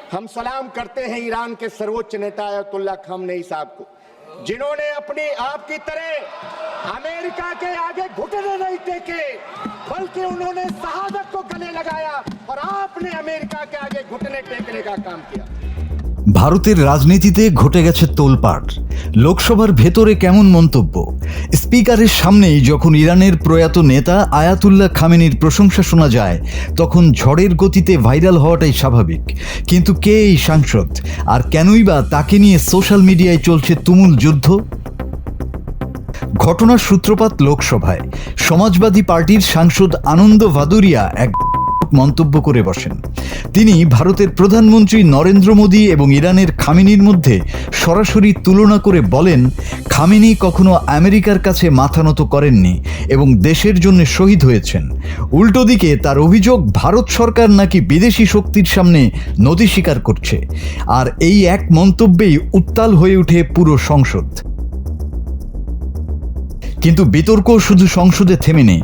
हम सलाम करते हैं ईरान के सर्वोच्च नेता अयतुल्ला खामनेई साहब को, जिन्होंने अपनी आपकी तरह अमेरिका के आगे घुटने नहीं टेके, बल्कि उन्होंने शहादत को गले लगाया और आपने अमेरिका के आगे घुटने टेकने का काम किया। ভারতের রাজনীতিতে ঘটে গেছে তোলপাড়। লোকসভার ভেতরে কেমন মন্তব্য? স্পিকারের সামনেই যখন ইরানের প্রয়াত নেতা আয়াতুল্লাহ খামেনির প্রশংসা শোনা যায়, তখন ঝড়ের গতিতে ভাইরাল হওয়াটাই স্বাভাবিক। কিন্তু কে এই সাংসদ, আর কেনই বা তাকে নিয়ে সোশ্যাল মিডিয়ায় চলছে তুমুল যুদ্ধ? ঘটনার সূত্রপাত লোকসভায়। সমাজবাদী পার্টির সাংসদ আনন্দ ভাদুরিয়া এক মন্তব্য করে বসেন। তিনি ভারতের প্রধানমন্ত্রী নরেন্দ্র মোদী এবং ইরানের খামেনির মধ্যে সরাসরি তুলনা করে বলেন, খামেনি কখনো আমেরিকার কাছে মাথা নত করেননি এবং দেশের জন্য শহীদ হয়েছেন। উল্টো দিকে তার অভিযোগ, ভারত সরকার নাকি বিদেশি শক্তির সামনে নতি স্বীকার করছে। আর এই এক মন্তব্যেই উত্তাল হয়ে ওঠে পুরো সংসদ। কিন্তু বিতর্ক শুধু সংসদে থেমে নেই।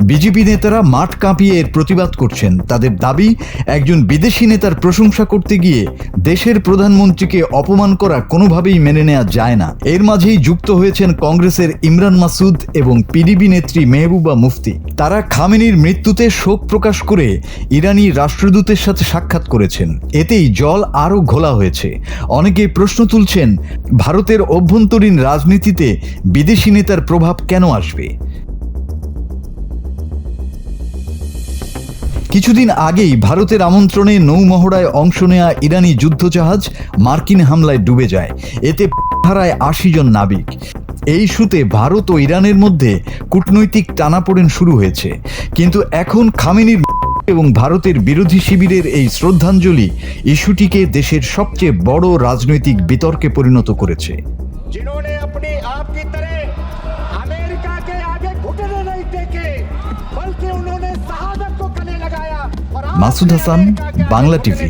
বিজেপি নেতারা মাঠ কাঁপিয়ে এর প্রতিবাদ করছেন। তাদের দাবি, একজন বিদেশি নেতার প্রশংসা করতে গিয়ে দেশের প্রধানমন্ত্রীকে অপমান করা কোনোভাবেই মেনে নেওয়া যায় না। এর মাঝেই যুক্ত হয়েছেন কংগ্রেসের ইমরান মাসুদ এবং পিডিপি নেত্রী মেহবুবা মুফতি। তারা খামেনির মৃত্যুতে শোক প্রকাশ করে ইরানি রাষ্ট্রদূতের সাথে সাক্ষাৎ করেছেন। এতেই জল আরও ঘোলা হয়েছে। অনেকে প্রশ্ন তুলছেন, ভারতের অভ্যন্তরীণ রাজনীতিতে বিদেশি নেতার প্রভাব কেন আসবে? কিছুদিন আগেই ভারতের আমন্ত্রণে নৌমহড়ায় অংশ নেওয়া ইরানি যুদ্ধজাহাজ মার্কিন হামলায় ডুবে যায়। এতে হারায় ৮০ জন নাবিক। এই ইস্যুতে ভারত ও ইরানের মধ্যে কূটনৈতিক টানাপোড়েন শুরু হয়েছে। কিন্তু এখন খামেনির এবং ভারতের বিরোধী শিবিরের এই শ্রদ্ধাঞ্জলি ইস্যুটিকে দেশের সবচেয়ে বড় রাজনৈতিক বিতর্কে পরিণত করেছে। মাসুদ হাসান, বাংলা টিভি।